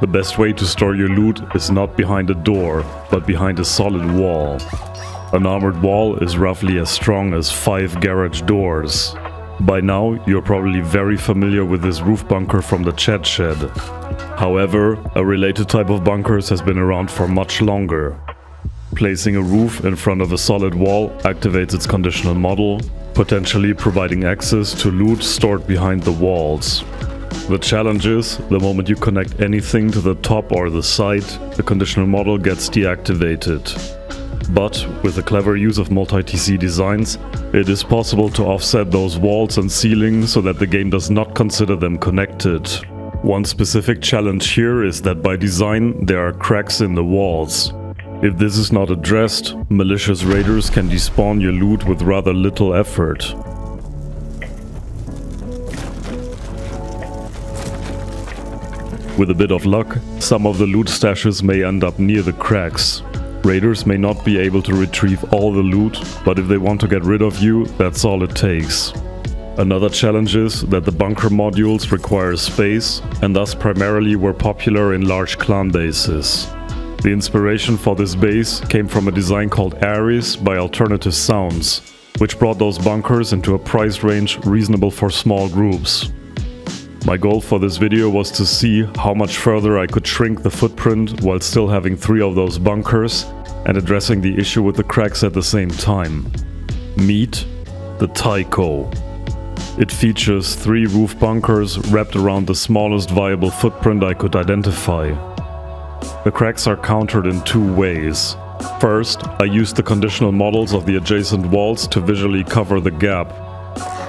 The best way to store your loot is not behind a door, but behind a solid wall. An armored wall is roughly as strong as 5 garage doors. By now, you're probably very familiar with this roof bunker from the chat shed. However, a related type of bunkers has been around for much longer. Placing a roof in front of a solid wall activates its conditional model, potentially providing access to loot stored behind the walls. The challenge is, the moment you connect anything to the top or the side, the conditional model gets deactivated. But, with the clever use of multi-TC designs, it is possible to offset those walls and ceilings so that the game does not consider them connected. One specific challenge here is that by design there are cracks in the walls. If this is not addressed, malicious raiders can despawn your loot with rather little effort. With a bit of luck, some of the loot stashes may end up near the cracks. Raiders may not be able to retrieve all the loot, but if they want to get rid of you, that's all it takes. Another challenge is that the bunker modules require space, and thus primarily were popular in large clan bases. The inspiration for this base came from a design called Ares by Alternative Sounds, which brought those bunkers into a price range reasonable for small groups. My goal for this video was to see how much further I could shrink the footprint while still having 3 of those bunkers and addressing the issue with the cracks at the same time. Meet the Tycho. It features 3 roof bunkers wrapped around the smallest viable footprint I could identify. The cracks are countered in 2 ways. First, I used the conditional models of the adjacent walls to visually cover the gap.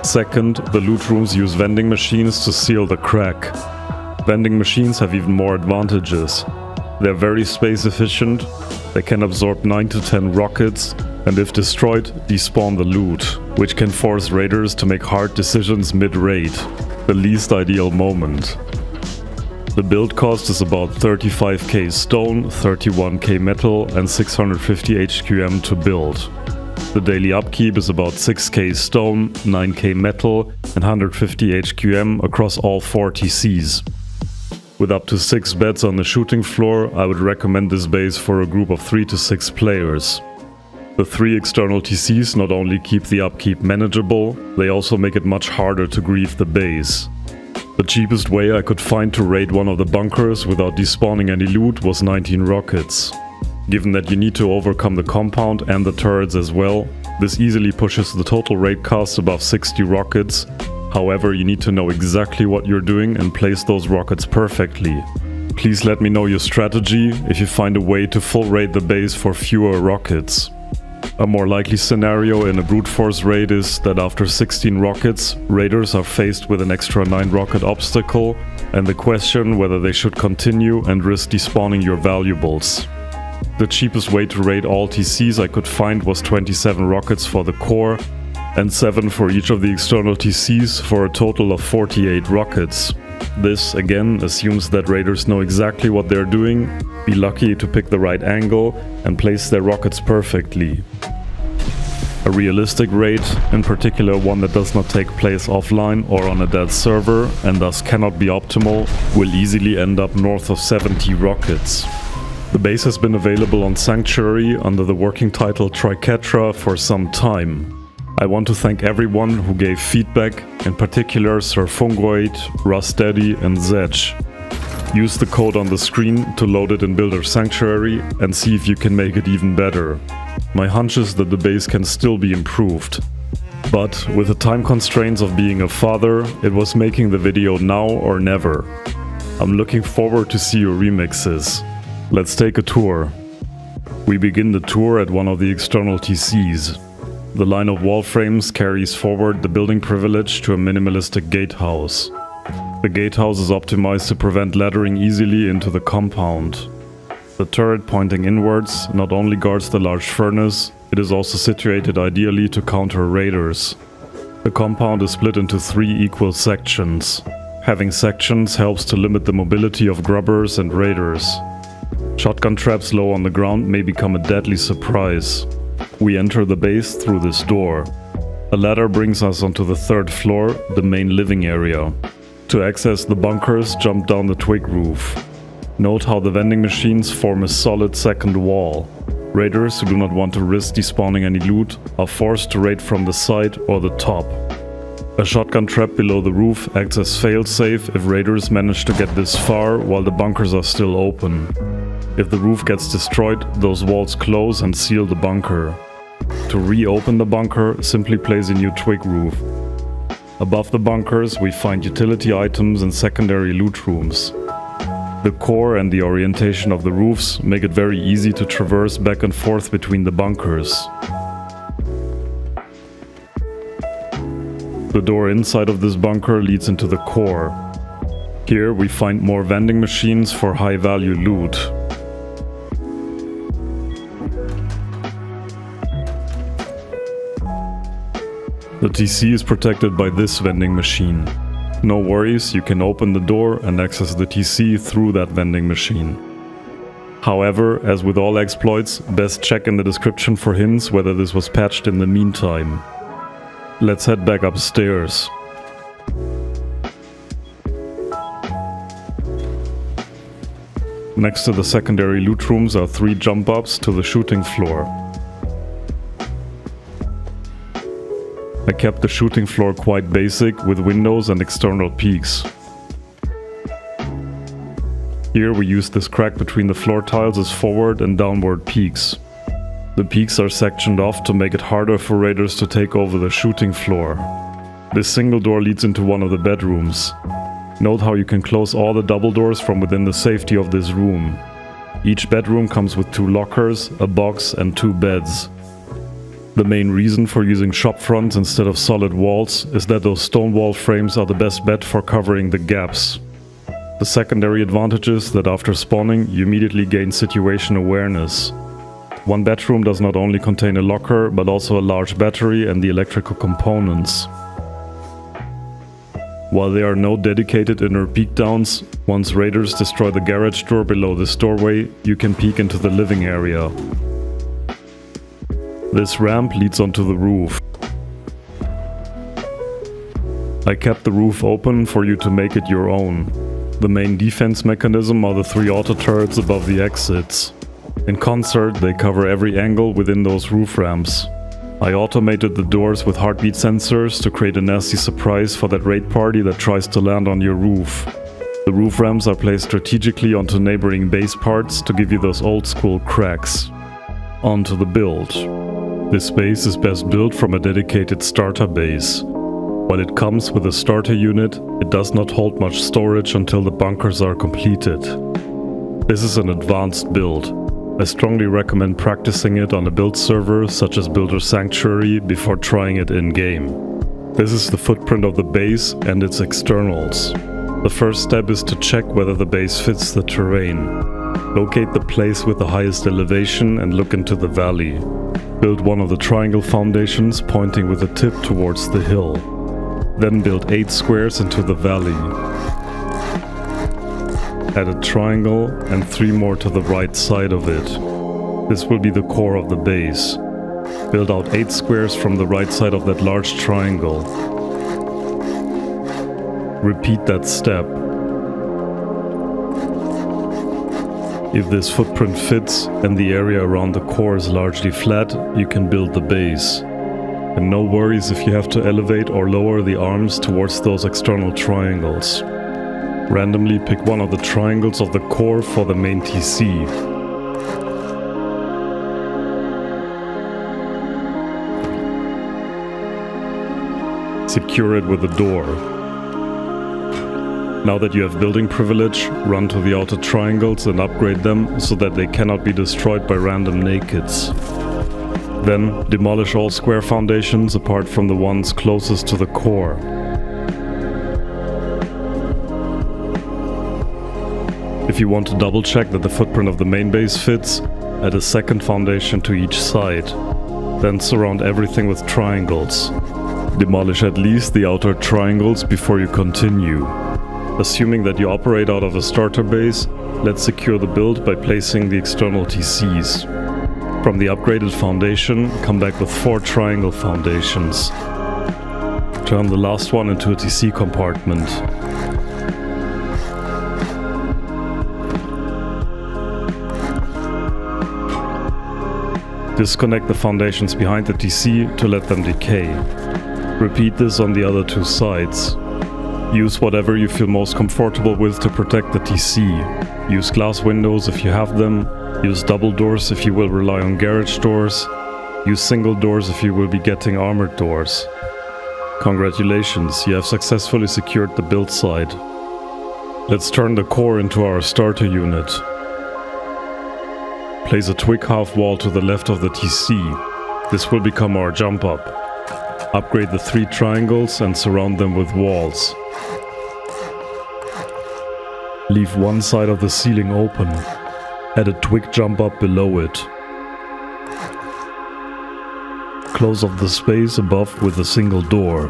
Second, the loot rooms use vending machines to seal the crack. Vending machines have even more advantages. They're very space efficient, they can absorb 9 to 10 rockets, and if destroyed, despawn the loot, which can force raiders to make hard decisions mid-raid, the least ideal moment. The build cost is about 35k stone, 31k metal and 650 HQM to build. The daily upkeep is about 6k stone, 9k metal and 150 HQM across all 4 TCs. With up to 6 beds on the shooting floor, I would recommend this base for a group of 3 to 6 players. The 3 external TCs not only keep the upkeep manageable, they also make it much harder to grief the base. The cheapest way I could find to raid one of the bunkers without despawning any loot was 19 rockets. Given that you need to overcome the compound and the turrets as well, this easily pushes the total raid cost above 60 rockets. However, you need to know exactly what you're doing and place those rockets perfectly. Please let me know your strategy if you find a way to full raid the base for fewer rockets. A more likely scenario in a brute force raid is that after 16 rockets, raiders are faced with an extra 9 rocket obstacle and the question whether they should continue and risk despawning your valuables. The cheapest way to raid all TCs I could find was 27 rockets for the core and 7 for each of the external TCs for a total of 48 rockets. This again assumes that raiders know exactly what they're doing, be lucky to pick the right angle and place their rockets perfectly. A realistic raid, in particular one that does not take place offline or on a dead server and thus cannot be optimal, will easily end up north of 70 rockets. The base has been available on Sanctuary under the working title Triquetra for some time. I want to thank everyone who gave feedback, in particular Sir Fungoid, Rusteddy and Zedge. Use the code on the screen to load it in Builder Sanctuary and see if you can make it even better. My hunch is that the base can still be improved. But with the time constraints of being a father, it was making the video now or never. I'm looking forward to see your remixes. Let's take a tour. We begin the tour at one of the external TCs. The line of wall frames carries forward the building privilege to a minimalistic gatehouse. The gatehouse is optimized to prevent laddering easily into the compound. The turret pointing inwards not only guards the large furnace, it is also situated ideally to counter raiders. The compound is split into 3 equal sections. Having sections helps to limit the mobility of grubbers and raiders. Shotgun traps low on the ground may become a deadly surprise. We enter the base through this door. A ladder brings us onto the 3rd floor, the main living area. To access the bunkers, jump down the twig roof. Note how the vending machines form a solid second wall. Raiders who do not want to risk despawning any loot are forced to raid from the side or the top. A shotgun trap below the roof acts as failsafe if raiders manage to get this far while the bunkers are still open. If the roof gets destroyed, those walls close and seal the bunker. To reopen the bunker, simply place a new twig roof. Above the bunkers, we find utility items and secondary loot rooms. The core and the orientation of the roofs make it very easy to traverse back and forth between the bunkers. The door inside of this bunker leads into the core. Here we find more vending machines for high-value loot. The TC is protected by this vending machine. No worries, you can open the door and access the TC through that vending machine. However, as with all exploits, best check in the description for hints whether this was patched in the meantime. Let's head back upstairs. Next to the secondary loot rooms are 3 jump ups to the shooting floor. I kept the shooting floor quite basic with windows and external peaks. Here we use this crack between the floor tiles as forward and downward peaks. The peaks are sectioned off to make it harder for raiders to take over the shooting floor. This single door leads into one of the bedrooms. Note how you can close all the double doors from within the safety of this room. Each bedroom comes with 2 lockers, a box and 2 beds. The main reason for using shop fronts instead of solid walls is that those stone wall frames are the best bet for covering the gaps. The secondary advantage is that after spawning you immediately gain situation awareness. One bedroom does not only contain a locker but also a large battery and the electrical components. While there are no dedicated inner peek downs, once raiders destroy the garage door below this doorway, you can peek into the living area. This ramp leads onto the roof. I kept the roof open for you to make it your own. The main defense mechanism are the 3 auto turrets above the exits. In concert, they cover every angle within those roof ramps. I automated the doors with heartbeat sensors to create a nasty surprise for that raid party that tries to land on your roof. The roof ramps are placed strategically onto neighboring base parts to give you those old school cracks. Onto the build. This base is best built from a dedicated starter base. While it comes with a starter unit, it does not hold much storage until the bunkers are completed. This is an advanced build. I strongly recommend practicing it on a build server such as Builder Sanctuary before trying it in-game. This is the footprint of the base and its externals. The first step is to check whether the base fits the terrain. Locate the place with the highest elevation and look into the valley. Build one of the triangle foundations pointing with the tip towards the hill. Then build 8 squares into the valley. Add a triangle and 3 more to the right side of it. This will be the core of the base. Build out 8 squares from the right side of that large triangle. Repeat that step. If this footprint fits and the area around the core is largely flat, you can build the base. And no worries if you have to elevate or lower the arms towards those external triangles. Randomly pick one of the triangles of the core for the main TC. Secure it with a door. Now that you have building privilege, run to the outer triangles and upgrade them so that they cannot be destroyed by random nakeds. Then demolish all square foundations apart from the ones closest to the core. If you want to double check that the footprint of the main base fits, add a second foundation to each side. Then surround everything with triangles. Demolish at least the outer triangles before you continue. Assuming that you operate out of a starter base, let's secure the build by placing the external TCs. From the upgraded foundation, come back with 4 triangle foundations. Turn the last one into a TC compartment. Disconnect the foundations behind the TC to let them decay. Repeat this on the other two sides. Use whatever you feel most comfortable with to protect the TC. Use glass windows if you have them. Use double doors if you will rely on garage doors. Use single doors if you will be getting armored doors. Congratulations, you have successfully secured the build site. Let's turn the core into our starter unit. Place a twig half wall to the left of the TC. This will become our jump up. Upgrade the 3 triangles and surround them with walls. Leave one side of the ceiling open. Add a twig jump up below it. Close off the space above with a single door.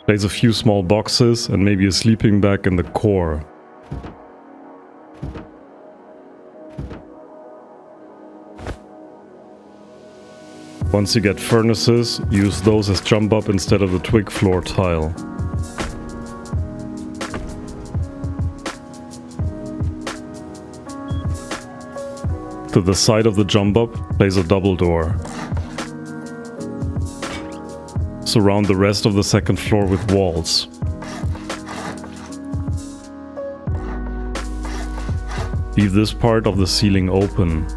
Place a few small boxes and maybe a sleeping bag in the core. Once you get furnaces, use those as jump up instead of the twig floor tile. To the side of the jump up, place a double door. Surround the rest of the second floor with walls. Leave this part of the ceiling open.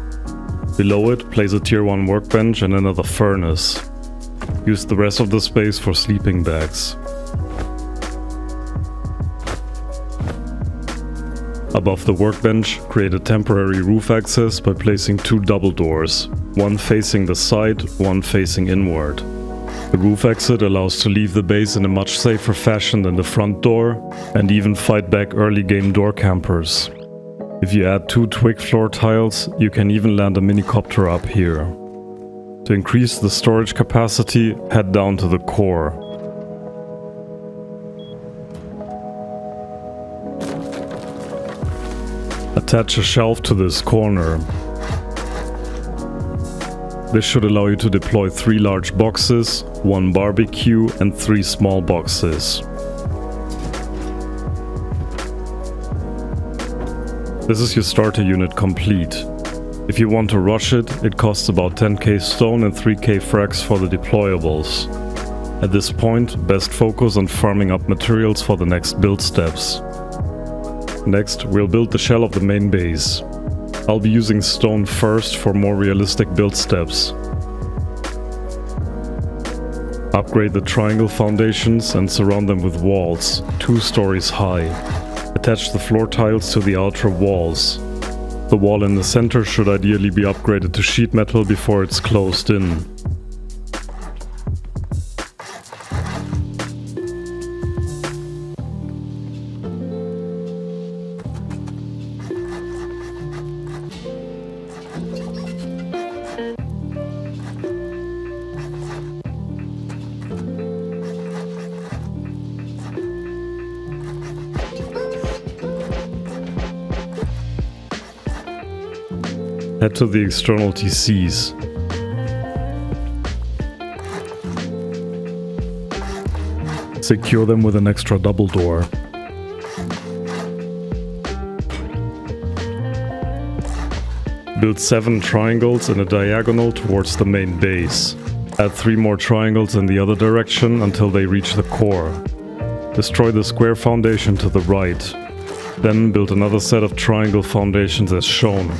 Below it, place a tier 1 workbench and another furnace. Use the rest of the space for sleeping bags. Above the workbench, create a temporary roof access by placing 2 double doors, one facing the side, one facing inward. The roof exit allows to leave the base in a much safer fashion than the front door, and even fight back early game door campers. If you add 2 twig floor tiles, you can even land a minicopter up here. To increase the storage capacity, head down to the core. Attach a shelf to this corner. This should allow you to deploy 3 large boxes, 1 barbecue and 3 small boxes. This is your starter unit complete. If you want to rush it, it costs about 10k stone and 3k frags for the deployables. At this point, best focus on farming up materials for the next build steps. Next, we'll build the shell of the main base. I'll be using stone first for more realistic build steps. Upgrade the triangle foundations and surround them with walls, 2 stories high. Attach the floor tiles to the outer walls. The wall in the center should ideally be upgraded to sheet metal before it's closed in. Head to the external TCs. Secure them with an extra double door. Build 7 triangles in a diagonal towards the main base. Add 3 more triangles in the other direction until they reach the core. Destroy the square foundation to the right. Then build another set of triangle foundations as shown.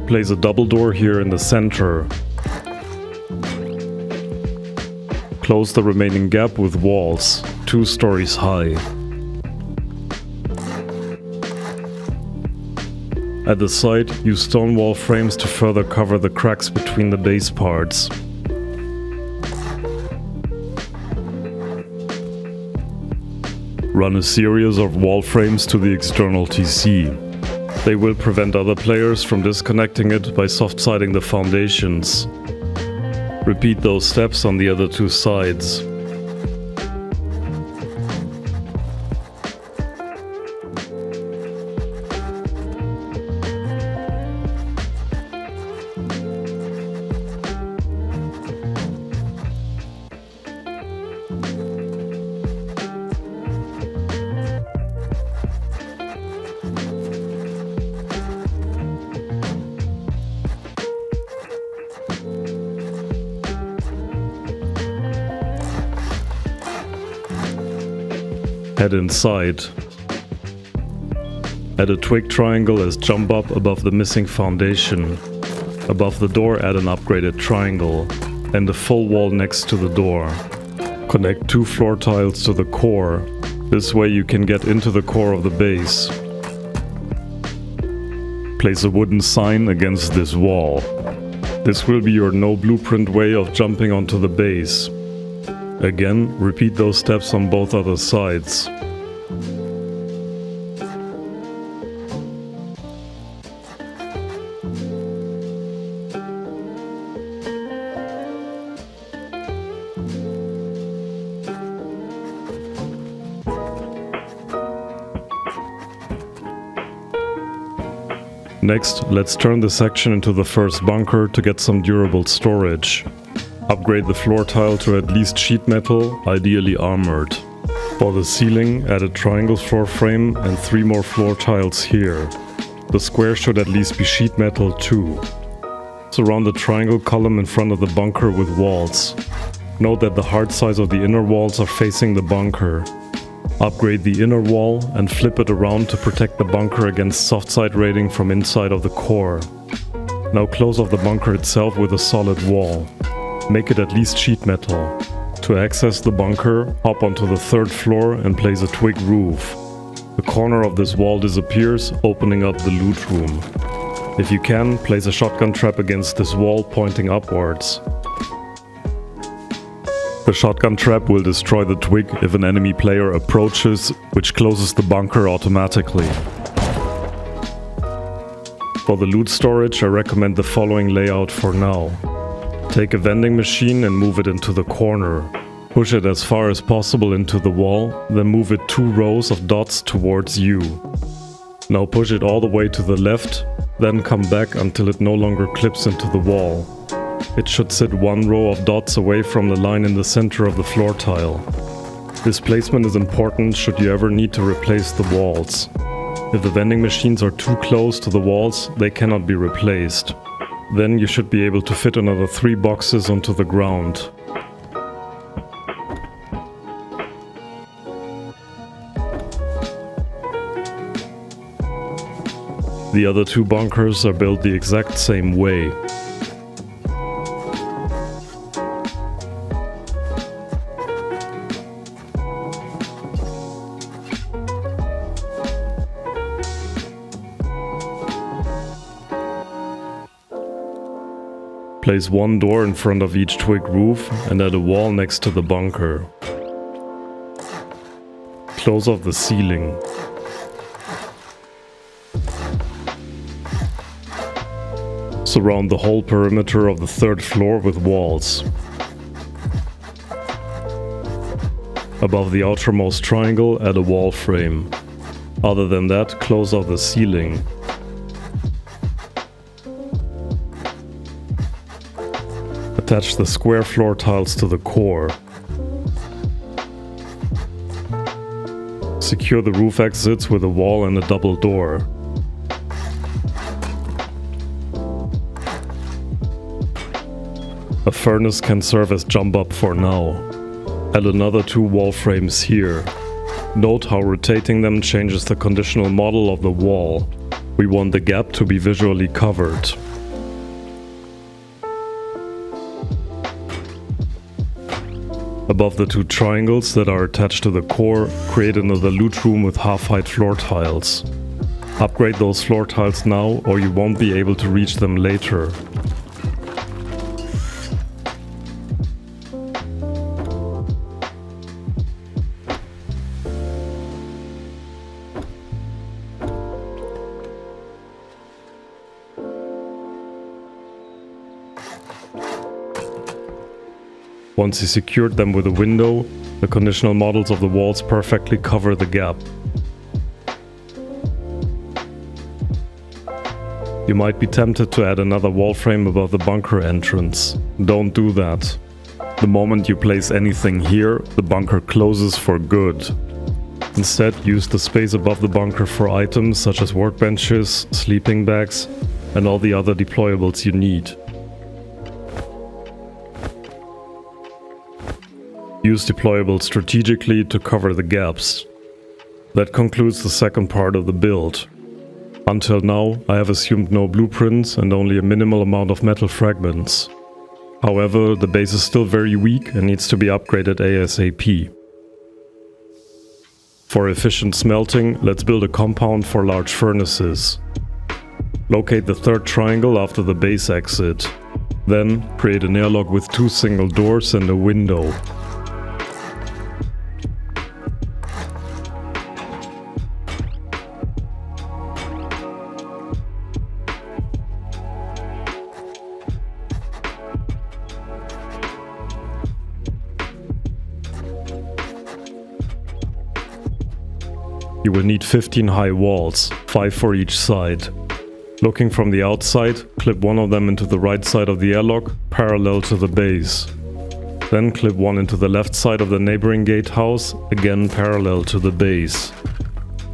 Place a double door here in the center. Close the remaining gap with walls, 2 stories high. At the side, use stone wall frames to further cover the cracks between the base parts. Run a series of wall frames to the external TC. They will prevent other players from disconnecting it by soft-siding the foundations. Repeat those steps on the other 2 sides. Head inside. Add a twig triangle as jump up above the missing foundation. Above the door add an upgraded triangle and a full wall next to the door. Connect 2 floor tiles to the core. This way you can get into the core of the base. Place a wooden sign against this wall. This will be your no blueprint way of jumping onto the base. Again, repeat those steps on both other sides. Next, let's turn the section into the first bunker to get some durable storage. Upgrade the floor tile to at least sheet metal, ideally armored. For the ceiling, add a triangle floor frame and 3 more floor tiles here. The square should at least be sheet metal too. Surround the triangle column in front of the bunker with walls. Note that the hard sides of the inner walls are facing the bunker. Upgrade the inner wall and flip it around to protect the bunker against soft side raiding from inside of the core. Now close off the bunker itself with a solid wall. Make it at least sheet metal. To access the bunker, hop onto the 3rd floor and place a twig roof. The corner of this wall disappears, opening up the loot room. If you can, place a shotgun trap against this wall pointing upwards. The shotgun trap will destroy the twig if an enemy player approaches, which closes the bunker automatically. For the loot storage, I recommend the following layout for now. Take a vending machine and move it into the corner. Push it as far as possible into the wall, then move it 2 rows of dots towards you. Now push it all the way to the left, then come back until it no longer clips into the wall. It should sit 1 row of dots away from the line in the center of the floor tile. This placement is important should you ever need to replace the walls. If the vending machines are too close to the walls, they cannot be replaced. Then you should be able to fit another 3 boxes onto the ground. The other 2 bunkers are built the exact same way. Place 1 door in front of each twig roof and add a wall next to the bunker. Close off the ceiling. Surround the whole perimeter of the 3rd floor with walls. Above the outermost triangle, add a wall frame. Other than that, close off the ceiling. Attach the square floor tiles to the core. Secure the roof exits with a wall and a double door. A furnace can serve as jump up for now. Add another 2 wall frames here. Note how rotating them changes the conditional model of the wall. We want the gap to be visually covered. Above the 2 triangles that are attached to the core, create another loot room with half-height floor tiles. Upgrade those floor tiles now or you won't be able to reach them later. Once you secured them with a window, the conditional models of the walls perfectly cover the gap. You might be tempted to add another wall frame above the bunker entrance. Don't do that. The moment you place anything here, the bunker closes for good. Instead, use the space above the bunker for items such as workbenches, sleeping bags, and all the other deployables you need. Use deployables strategically to cover the gaps. That concludes the second part of the build. Until now, I have assumed no blueprints and only a minimal amount of metal fragments. However, the base is still very weak and needs to be upgraded ASAP. For efficient smelting, let's build a compound for large furnaces. Locate the third triangle after the base exit. Then, create an airlock with 2 single doors and a window. You will need 15 high walls, 5 for each side. Looking from the outside, clip one of them into the right side of the airlock, parallel to the base. Then clip one into the left side of the neighboring gatehouse, again parallel to the base.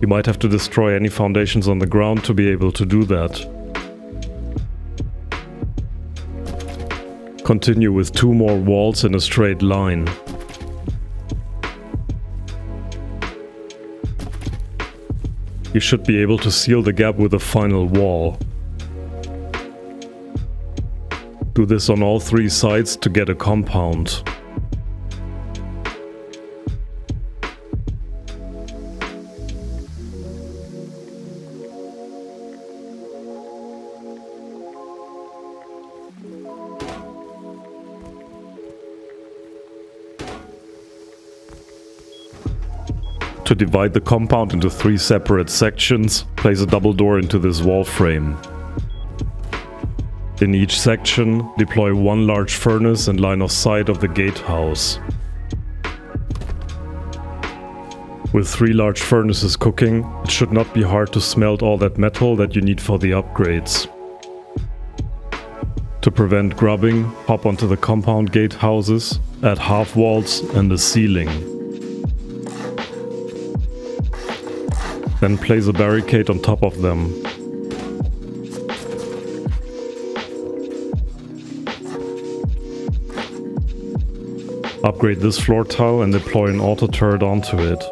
You might have to destroy any foundations on the ground to be able to do that. Continue with 2 more walls in a straight line. You should be able to seal the gap with a final wall. Do this on all 3 sides to get a compound. To divide the compound into 3 separate sections, place a double door into this wall frame. In each section, deploy 1 large furnace and line of sight of the gatehouse. With 3 large furnaces cooking, it should not be hard to smelt all that metal that you need for the upgrades. To prevent grubbing, hop onto the compound gatehouses, add half walls and a ceiling. Then place a barricade on top of them. Upgrade this floor tile and deploy an auto turret onto it.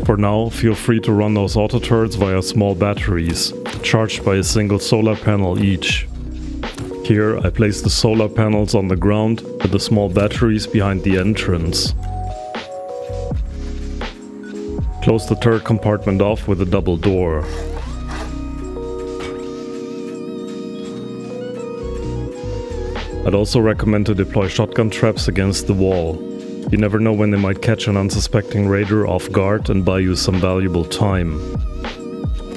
For now, feel free to run those auto turrets via small batteries, charged by a single solar panel each. Here I place the solar panels on the ground with the small batteries behind the entrance. Close the turret compartment off with a double door. I'd also recommend to deploy shotgun traps against the wall. You never know when they might catch an unsuspecting raider off guard and buy you some valuable time.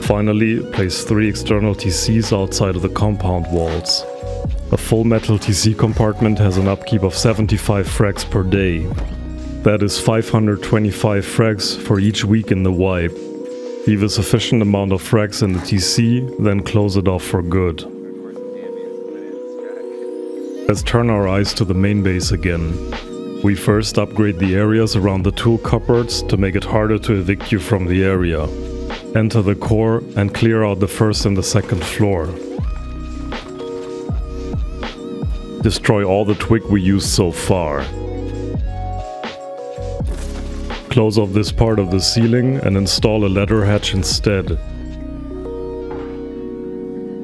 Finally, place 3 external TCs outside of the compound walls. A full metal TC compartment has an upkeep of 75 frags per day. That is 525 frags for each week in the wipe. Leave a sufficient amount of frags in the TC, then close it off for good. Let's turn our eyes to the main base again. We first upgrade the areas around the tool cupboards to make it harder to evict you from the area. Enter the core and clear out the first and the second floor. Destroy all the twig we used so far. Close off this part of the ceiling and install a ladder hatch instead.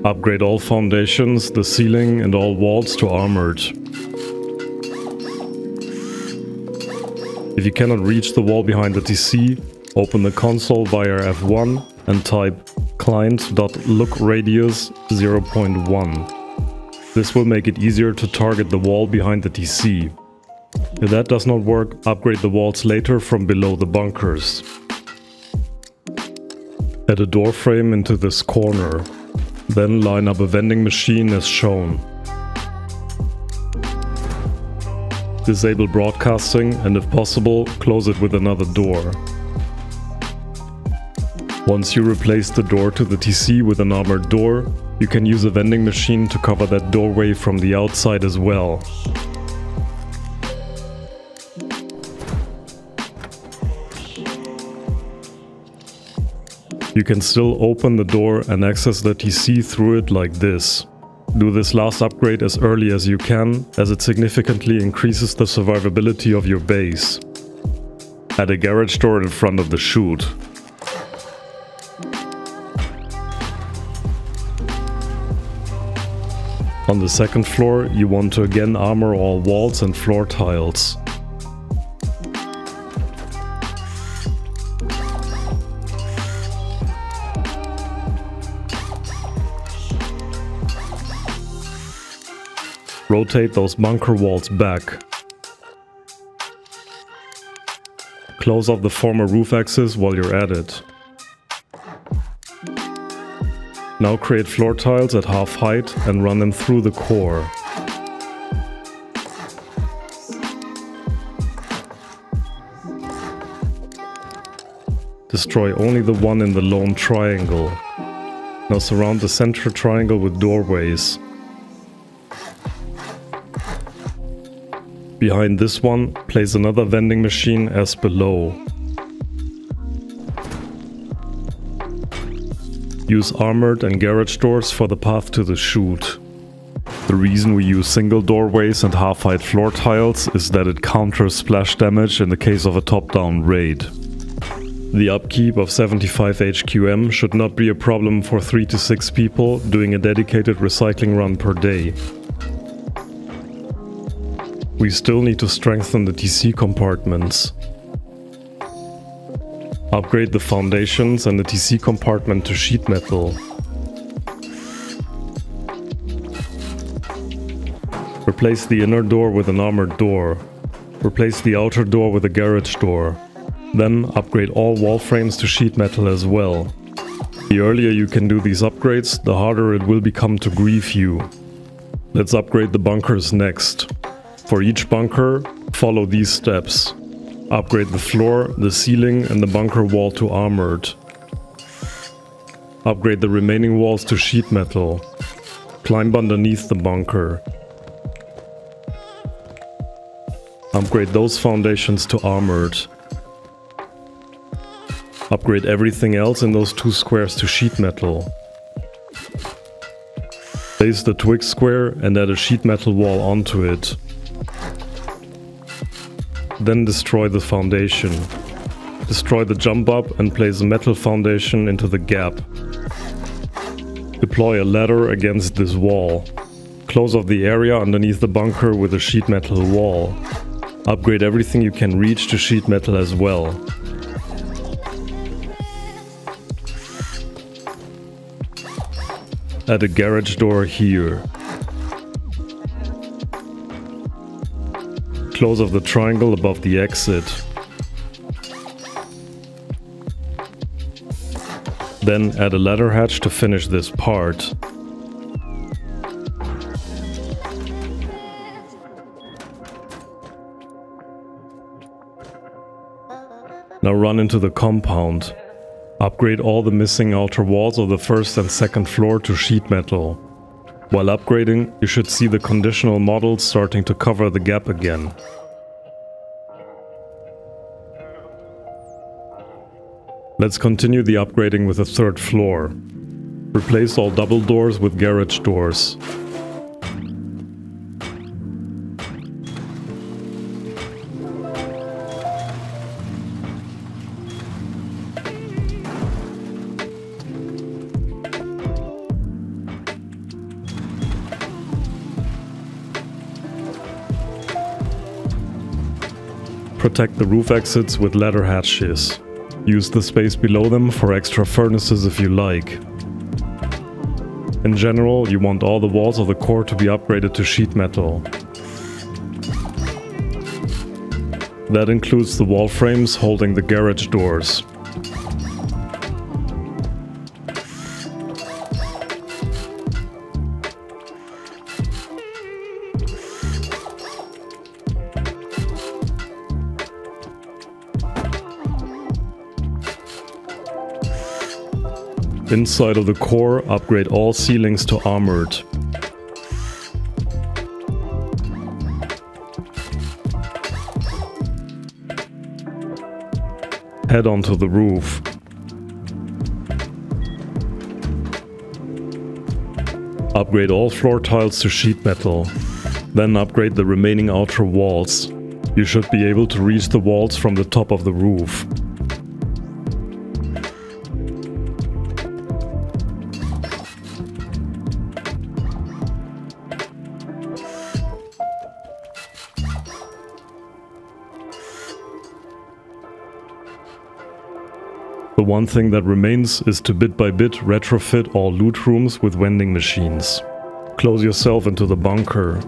Upgrade all foundations, the ceiling and all walls to armored. If you cannot reach the wall behind the TC, open the console via F1 and type client.lookradius 0.1. This will make it easier to target the wall behind the TC. If that does not work, upgrade the walls later from below the bunkers. Add a door frame into this corner. Then line up a vending machine as shown. Disable broadcasting and if possible, close it with another door. Once you replace the door to the TC with an armored door, you can use a vending machine to cover that doorway from the outside as well. You can still open the door and access the TC through it like this. Do this last upgrade as early as you can, as it significantly increases the survivability of your base. Add a garage door in front of the chute. On the second floor, you want to again armor all walls and floor tiles. Rotate those bunker walls back. Close off the former roof axis while you're at it. Now create floor tiles at half height and run them through the core. Destroy only the one in the lone triangle. Now surround the center triangle with doorways. Behind this one, place another vending machine as below. Use armored and garage doors for the path to the chute. The reason we use single doorways and half-height floor tiles is that it counters splash damage in the case of a top-down raid. The upkeep of 75 HQM should not be a problem for 3 to 6 people doing a dedicated recycling run per day. We still need to strengthen the TC compartments. Upgrade the foundations and the TC compartment to sheet metal. Replace the inner door with an armored door. Replace the outer door with a garage door. Then upgrade all wall frames to sheet metal as well. The earlier you can do these upgrades, the harder it will become to grief you. Let's upgrade the bunkers next. For each bunker, follow these steps. Upgrade the floor, the ceiling and the bunker wall to armored. Upgrade the remaining walls to sheet metal. Climb underneath the bunker. Upgrade those foundations to armored. Upgrade everything else in those 2 squares to sheet metal. Place the twig square and add a sheet metal wall onto it. Then destroy the foundation. Destroy the jump up and place a metal foundation into the gap. Deploy a ladder against this wall. Close off the area underneath the bunker with a sheet metal wall. Upgrade everything you can reach to sheet metal as well. Add a garage door here. Close off the triangle above the exit. Then add a ladder hatch to finish this part. Now run into the compound. Upgrade all the missing outer walls of the first and second floor to sheet metal. While upgrading, you should see the conditional models starting to cover the gap again. Let's continue the upgrading with the third floor. Replace all double doors with garage doors. Protect the roof exits with ladder hatches. Use the space below them for extra furnaces if you like. In general, you want all the walls of the core to be upgraded to sheet metal. That includes the wall frames holding the garage doors. Inside of the core, upgrade all ceilings to armored. Head onto the roof. Upgrade all floor tiles to sheet metal. Then upgrade the remaining outer walls. You should be able to reach the walls from the top of the roof. The one thing that remains is to bit by bit retrofit all loot rooms with vending machines. Close yourself into the bunker.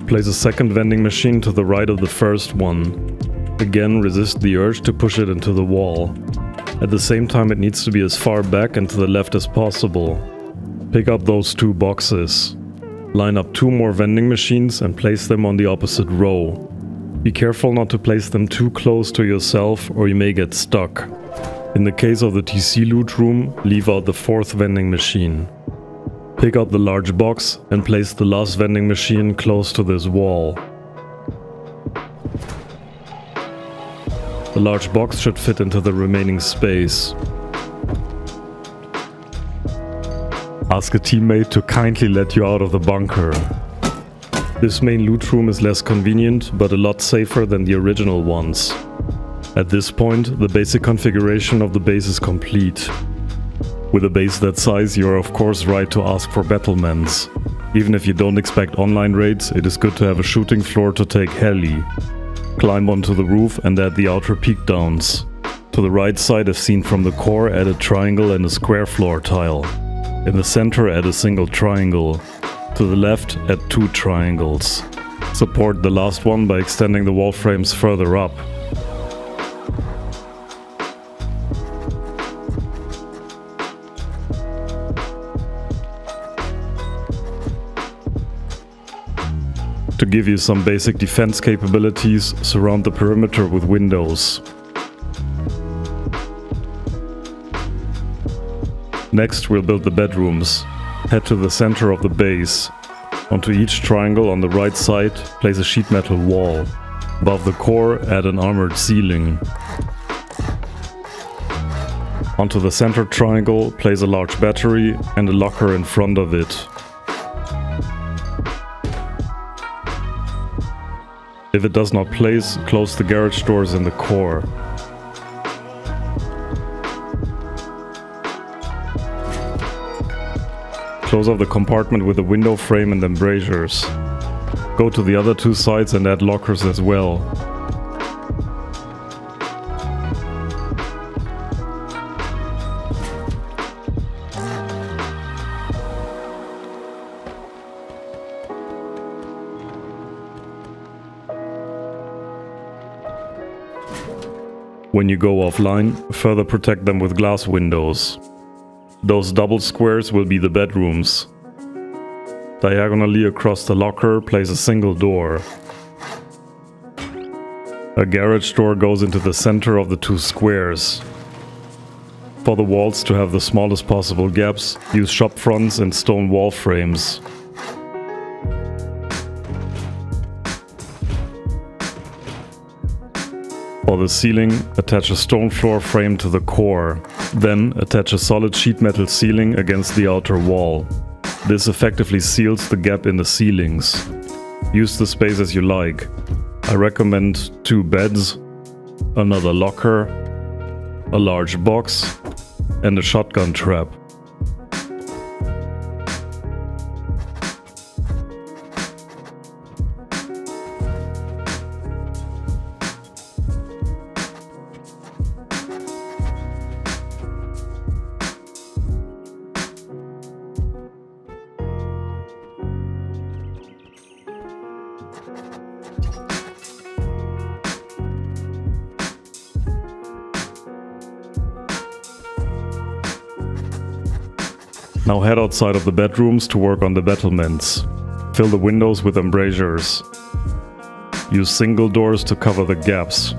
Place a second vending machine to the right of the first one. Again, resist the urge to push it into the wall. At the same time, it needs to be as far back and to the left as possible. Pick up those 2 boxes. Line up 2 more vending machines and place them on the opposite row. Be careful not to place them too close to yourself or you may get stuck. In the case of the TC loot room, leave out the 4th vending machine. Pick up the large box and place the last vending machine close to this wall. The large box should fit into the remaining space. Ask a teammate to kindly let you out of the bunker. This main loot room is less convenient, but a lot safer than the original ones. At this point, the basic configuration of the base is complete. With a base that size, you are of course right to ask for battlements. Even if you don't expect online raids, it is good to have a shooting floor to take heli. Climb onto the roof and add the outer peak downs. To the right side, as seen from the core, add a triangle and a square floor tile. In the center, add a single triangle. To the left, add 2 triangles. Support the last one by extending the wall frames further up. To give you some basic defense capabilities, surround the perimeter with windows. Next, we'll build the bedrooms. Head to the center of the base. Onto each triangle on the right side, place a sheet metal wall. Above the core, add an armored ceiling. Onto the center triangle, place a large battery and a locker in front of it. If it does not place, close the garage doors in the core. Close off the compartment with a window frame and embrasures. Go to the other 2 sides and add lockers as well. When you go offline, further protect them with glass windows. Those double squares will be the bedrooms. Diagonally across the locker, place a single door. A garage door goes into the center of the 2 squares. For the walls to have the smallest possible gaps, use shop fronts and stone wall frames. For the ceiling, attach a stone floor frame to the core. Then attach a solid sheet metal ceiling against the outer wall. This effectively seals the gap in the ceilings. Use the space as you like. I recommend 2 beds, another locker, a large box, and a shotgun trap. Now head outside of the bedrooms to work on the battlements. Fill the windows with embrasures. Use single doors to cover the gaps.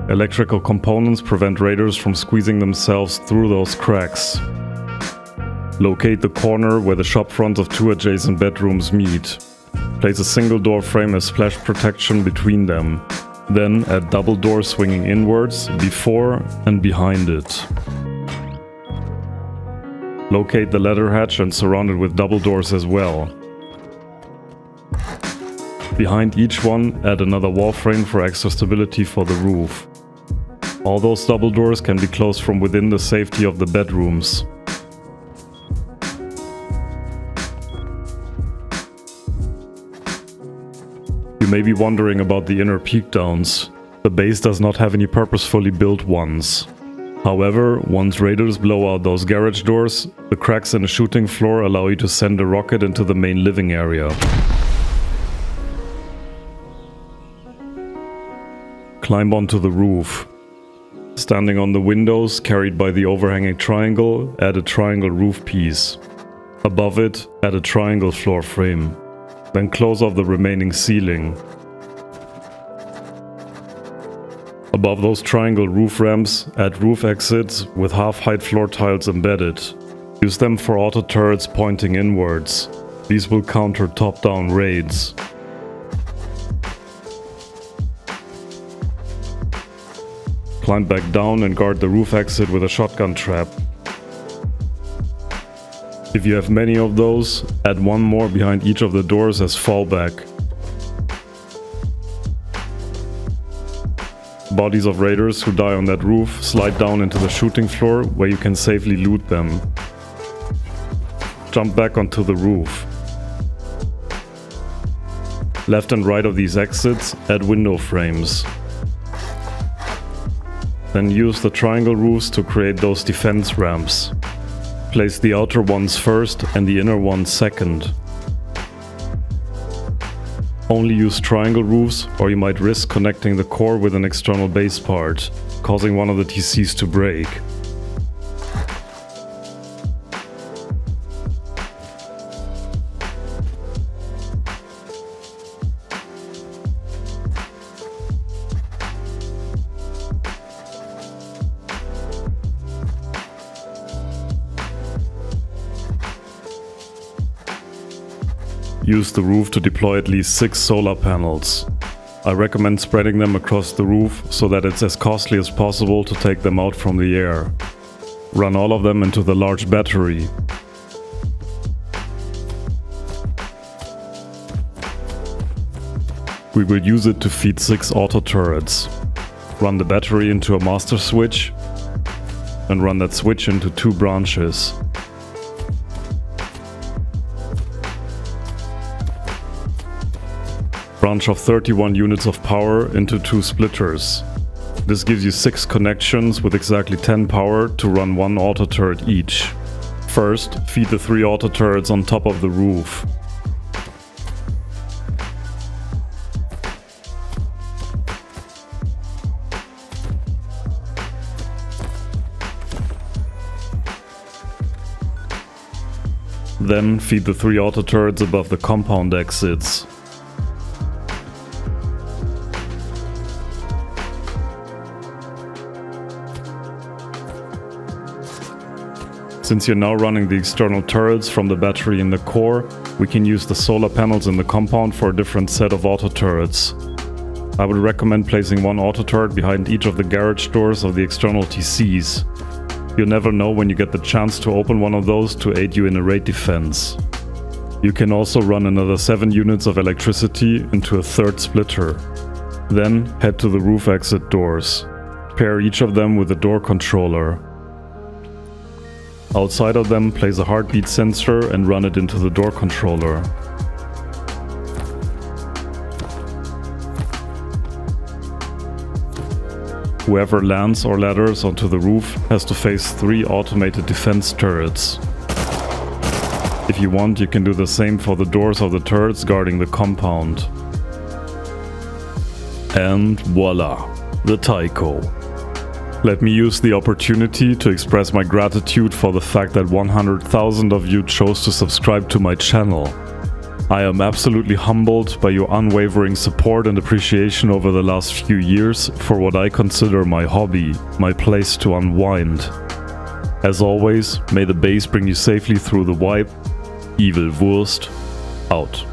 Electrical components prevent raiders from squeezing themselves through those cracks. Locate the corner where the shop fronts of 2 adjacent bedrooms meet. Place a single door frame as splash protection between them. Then add double doors swinging inwards, before and behind it. Locate the ladder hatch and surround it with double doors as well. Behind each one, add another wall frame for extra stability for the roof. All those double doors can be closed from within the safety of the bedrooms. You may be wondering about the inner peak downs. The base does not have any purposefully built ones. However, once raiders blow out those garage doors, the cracks in the shooting floor allow you to send a rocket into the main living area. Climb onto the roof. Standing on the windows carried by the overhanging triangle, add a triangle roof piece. Above it, add a triangle floor frame. Then close off the remaining ceiling. Above those triangle roof ramps, add roof exits with half-height floor tiles embedded. Use them for auto turrets pointing inwards. These will counter top-down raids. Climb back down and guard the roof exit with a shotgun trap. If you have many of those, add one more behind each of the doors as fallback. Bodies of raiders who die on that roof slide down into the shooting floor where you can safely loot them. Jump back onto the roof. Left and right of these exits, add window frames. Then use the triangle roofs to create those defense ramps. Place the outer ones first and the inner ones second. Only use triangle roofs or you might risk connecting the core with an external base part, causing one of the TCs to break. Use the roof to deploy at least 6 solar panels. I recommend spreading them across the roof so that it's as costly as possible to take them out from the air. Run all of them into the large battery. We will use it to feed 6 auto turrets. Run the battery into a master switch and run that switch into 2 branches. Branch of 31 units of power into 2 splitters. This gives you 6 connections with exactly 10 power to run 1 auto turret each. First, feed the 3 auto turrets on top of the roof. Then feed the 3 auto turrets above the compound exits. Since you're now running the external turrets from the battery in the core, we can use the solar panels in the compound for a different set of auto turrets. I would recommend placing 1 auto turret behind each of the garage doors of the external TCs. You'll never know when you get the chance to open one of those to aid you in a raid defense. You can also run another 7 units of electricity into a 3rd splitter. Then head to the roof exit doors. Pair each of them with a door controller. Outside of them, place a heartbeat sensor and run it into the door controller. Whoever lands or ladders onto the roof has to face 3 automated defense turrets. If you want, you can do the same for the doors of the turrets guarding the compound. And voila, the Tycho. Let me use the opportunity to express my gratitude for the fact that 100,000 of you chose to subscribe to my channel. I am absolutely humbled by your unwavering support and appreciation over the last few years for what I consider my hobby, my place to unwind. As always, may the base bring you safely through the wipe. Evil Wurst, out.